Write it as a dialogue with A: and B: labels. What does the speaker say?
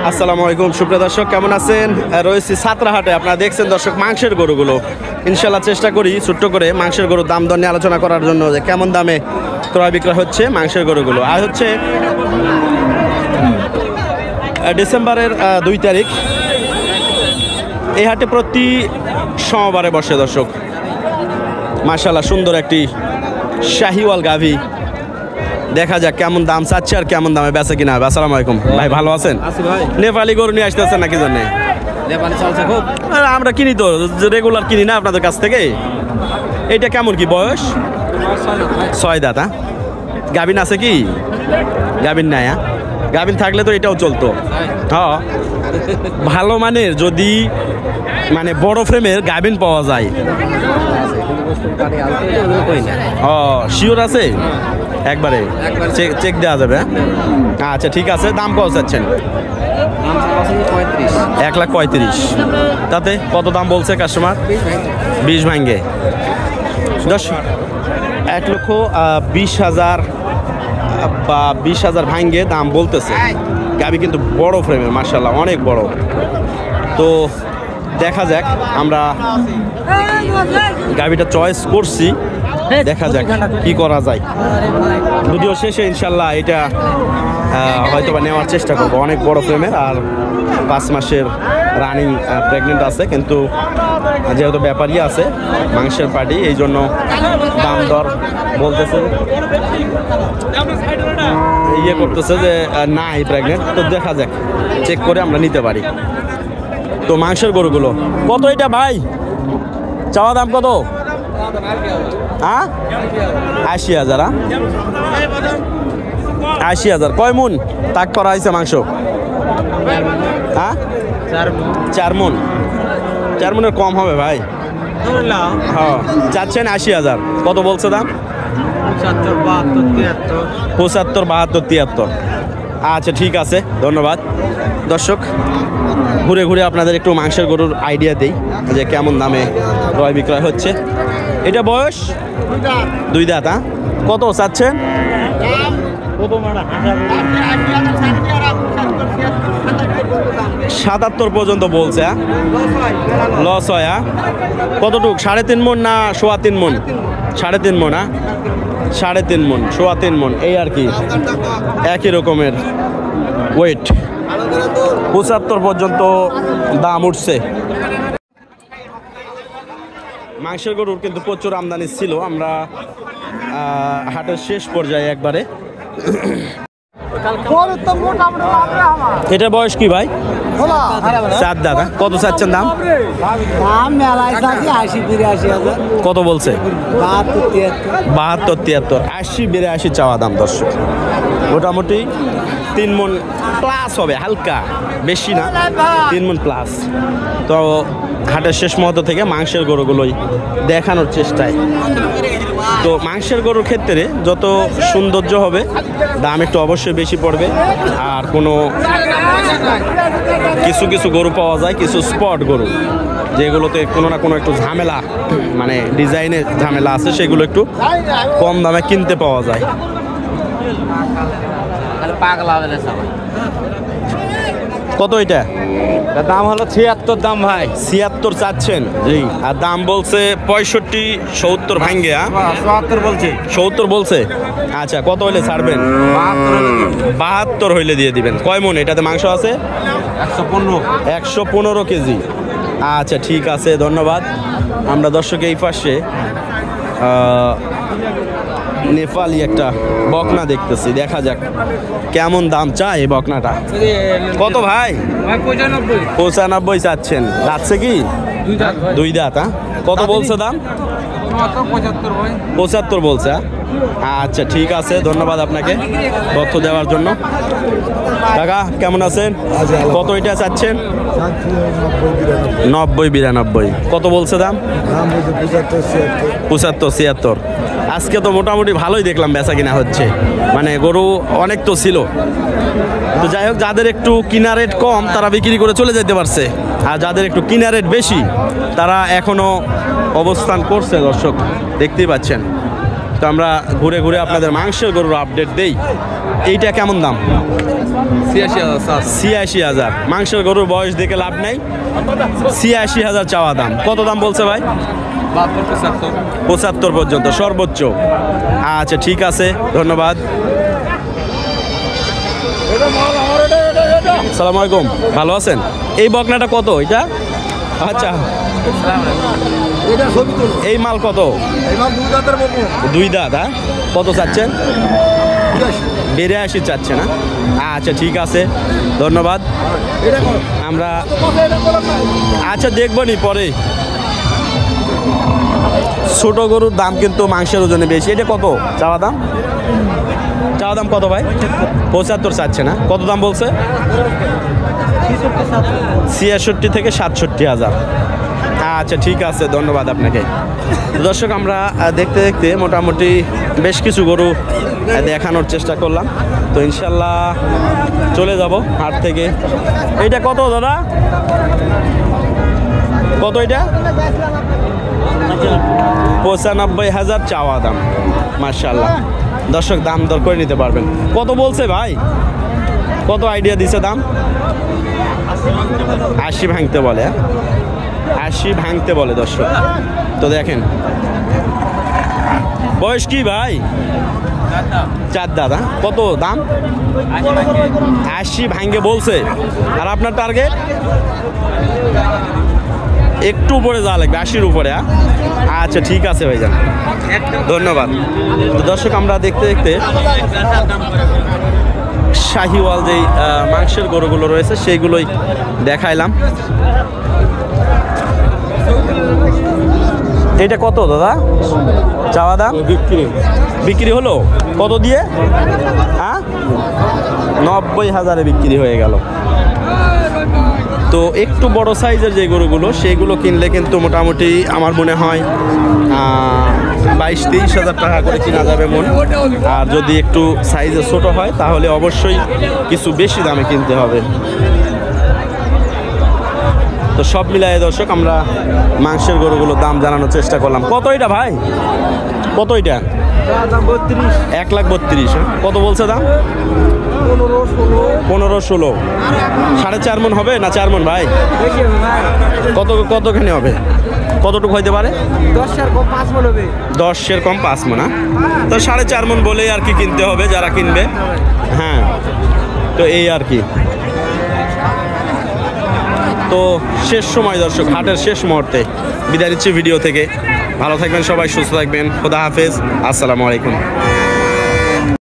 A: আসসালামু আলাইকুম সুপ্রিয় দর্শক, কেমন আছেন? রয়েছি সাতরাহাটে। আপনারা দেখছেন দর্শক মাংসের গরুগুলো। ইনশাল্লাহ চেষ্টা করি ছোট্ট করে মাংসের গরুর দাম দর নিয়ে আলোচনা করার জন্য, যে কেমন দামে ক্রয় বিক্রয় হচ্ছে মাংসের গরুগুলো। আর হচ্ছে ডিসেম্বরের 2 তারিখ। এই হাটে প্রতি সোমবারে বসে দর্শক। মাশাআল্লাহ সুন্দর একটি শাহিওয়াল গাভী। দেখা যাক কেমন দাম চাচ্ছে আর কেমন দামে বেচে কিনা। আসসালামু আলাইকুম ভাই, ভালো আছেন? নেপালি গরু নিয়ে আসতেছেন নাকি জন্য? আমরা কিনি তো, রেগুলার কিনি না আপনাদের কাছ থেকে। এইটা কেমন কি বয়স? 6 দাঁত। গাভিন আছে কি? গাভিন নাই? গাভিন থাকলে তো এটাও চলতো। হ্যাঁ, ভালো মানের যদি মানে বড় ফ্রেমের গাভিন পাওয়া যায়। ও শিওর আছে? একবারে চেক দেওয়া যাবে? আচ্ছা ঠিক আছে। দাম কত চাচ্ছেন? 1,35,000। তাতে কত দাম বলছে কাস্টমার? 20 ভাঙ্গে। 1,20,000 বা 20,000 ভাঙ্গে দাম বলতেছে। গাবি কিন্তু বড় ফ্রেমের, মাশাআল্লাহ অনেক বড়। তো দেখা যাক, আমরা গাবিটা চয়েস করছি, দেখা যাক কি করা যায়। ভিডিও শেষে ইনশাল্লাহ এটা হয়তো বা নেওয়ার চেষ্টা করবো। অনেক বড় ফ্রেমের আর 5 মাসের রানিং প্রেগনেন্ট আছে, কিন্তু যেহেতু ব্যাপারই আছে মাংসের পার্টি, এই জন্য দাম দর বলতেছে, ইয়ে করতেছে যে নাই প্রেগনেন্ট। তো দেখা যাক, চেক করে আমরা নিতে পারি। তো মাংসের গরুগুলো কত এটা ভাই? চাওয়া দাম কত? 80,000। 80,000। কয় মন তাক করা হয়েছে মাংস? 4 মন। 4 মনের কম হবে ভাই? হ্যাঁ, চাচ্ছেন 80,000। কত বলছে দাম? 75, 72, 73। আচ্ছা ঠিক আছে, ধন্যবাদ। দর্শক, ঘুরে ঘুরে আপনাদের একটু মাংসের গরুর আইডিয়া দেই যে কেমন দামে ক্রয় বিক্রয় হচ্ছে। এটা বয়স 2 দাঁত। কত চাচ্ছেন? 77 পর্যন্ত বলছে। লস হয়? কতটুক? 3.5 মন না 3.25 মন? 3.5 মন। 3.5 মন, 3.25 মন, এই আর কি, একই রকমের ওয়েট। 75 পর্যন্ত দাম উঠছে। মাংসের গরুর কিন্তু প্রচুর আমদানি ছিল। আমরা হাটের শেষ পর্যায়ে একবারে। এটা বয়স কি ভাই? 4 দাদা। কত চাচ্ছেন দাম? কত বলছে? 72, 73, 80, 82 চাওয়া দাম। দর্শক, মোটামুটি 3 মন প্লাস হবে, হালকা বেশি না, 3 মন প্লাস। তো হাটের শেষ মুহূর্ত থেকে মাংসের গরুগুলোই দেখানোর চেষ্টায়। তো মাংসের গরুর ক্ষেত্রে যত সৌন্দর্য হবে দাম একটু অবশ্যই বেশি পড়বে। আর কিছু কিছু গরু পাওয়া যায়, কিছু স্পট গরু যেগুলোতে কোনো না কোনো একটু ঝামেলা, মানে ডিজাইনের ঝামেলা আছে, সেগুলো একটু কম দামে কিনতে পাওয়া যায়। কত এটা?
B: দাম হলো 76 দাম ভাই।
A: 76 চাচ্ছেন? জি। আর দাম বলছে 65, 70 ভাঙ্গে।
B: 74 বলছে।
A: 70 বলছে। আচ্ছা, কত হইলে ছাড়বেন? 72 হইলে দিয়ে দিবেন। কয় মন এটাতে মাংস আছে? 115 কেজি। আচ্ছা ঠিক আছে, ধন্যবাদ। আমরা দর্শক এই পাশে নেপালি একটা বকনা দেখতেছি, দেখা যাক কেমন দাম চায় এই বকনাটা। কত ভাই? 95 চাচ্ছেন। যাচ্ছে কি? 2 দাঁত। কত বলছে দাম? 75 বলছে। আচ্ছা ঠিক আছে, ধন্যবাদ আপনাকে তথ্য দেওয়ার জন্য। কাকা কেমন আছেন? কত এটা চাচ্ছেন? 90, 92। কত বলছে দাম? 75, 76। আজকে তো মোটামুটি ভালোই দেখলাম বেচা কিনা হচ্ছে, মানে গরু অনেক তো ছিল। তো যাই হোক, যাদের একটু কিনা রেট কম তারা বিক্রি করে চলে যেতে পারছে, আর যাদের একটু কিনা রেট বেশি তারা এখনো অবস্থান করছে। দর্শক দেখতেই পাচ্ছেন। তো আমরা ঘুরে ঘুরে আপনাদের মাংসের গরুর আপডেট দেই। এইটা কেমন দাম?
B: 86,000।
A: 86,000। মাংসের গরুর বয়স দেখে লাভ নেই, 86,000 চাওয়া দাম। কত দাম বলছে ভাই? 75 পর্যন্ত সর্বোচ্চ। আচ্ছা ঠিক আছে, ধন্যবাদ। আসসালামু আলাইকুম, ভালো আছেন? এই বকনাটা কত এটা? আচ্ছা, এই মাল কত? 2 দাঁত। হ্যাঁ, কত চাচ্ছেন? 82 চাচ্ছে না? আচ্ছা ঠিক আছে, ধন্যবাদ। আমরা আচ্ছা দেখবো নি পরে। ছোট গরুর দাম কিন্তু মাংসের ওজনে বেশি। এটা কত চাওয়া দাম? চাওয়া দাম কত ভাই? 75 চাচ্ছে না? কত দাম বলছে? 66 থেকে 67,000। আচ্ছা ঠিক আছে, ধন্যবাদ আপনাকে। দর্শক, আমরা দেখতে দেখতে মোটামুটি বেশ কিছু গরু দেখানোর চেষ্টা করলাম। তো ইনশাল্লাহ চলে যাব হাট থেকে। এইটা কত দাদা? কত এটা? 95,000 চাওয়া দাম। মাশাআল্লাহ, দর্শক দাম দর করে নিতে পারবেন। কত বলছে ভাই? কত আইডিয়া দিছে দাম? 80 ভাঙতে বলে। 80 ভাঙতে বলে দর্শক। তো দেখেন, বয়স কি ভাই? 4 দাদা। কত দাম? 80 ভাঙে বলছে। আর আপনার টার্গেট? একটু উপরে যাওয়া লাগবে, 80-র উপরে। আচ্ছা ঠিক আছে ভাইজান, ধন্যবাদ। তো দর্শক, আমরা দেখতে দেখতে শাহিওয়াল যেই মাংসের গরুগুলো রয়েছে সেইগুলোই দেখাইলাম। এটা কত দাদা চাওয়া দাম? বিক্রি হলো কত দিয়ে? হ্যাঁ, 90,000-এ বিক্রি হয়ে গেল। তো একটু বড় সাইজের যে গরুগুলো সেইগুলো কিনলে কিন্তু মোটামুটি আমার মনে হয় 22-23,000 টাকা করে কিনা যাবে মন। আর যদি একটু সাইজে ছোট হয় তাহলে অবশ্যই কিছু বেশি দামে কিনতে হবে। তো সব মিলায়ে দর্শক, আমরা মাংসের গরুগুলোর দাম জানানোর চেষ্টা করলাম। কত এটা ভাই? কত এটা? 1,32,000। হ্যাঁ, কত বলছে দাম? 15-16। 4.5 মন হবে না 4 মন ভাই? কতখানি হবে? কতটুকু হইতে পারে?
C: 10-এর কম 5 মন হবে।
A: 10-এর কম 5 মন। তো 4.5 মন বলেই আর কি কিনতে হবে যারা কিনবে। হ্যাঁ, তো এই আর কি। তো শেষ সময় দর্শক, হাটের শেষ মুহূর্তে বিদায় নিচ্ছি ভিডিও থেকে। ভালো থাকবেন সবাই, সুস্থ থাকবেন। খোদা হাফেজ, আসসালামু আলাইকুম।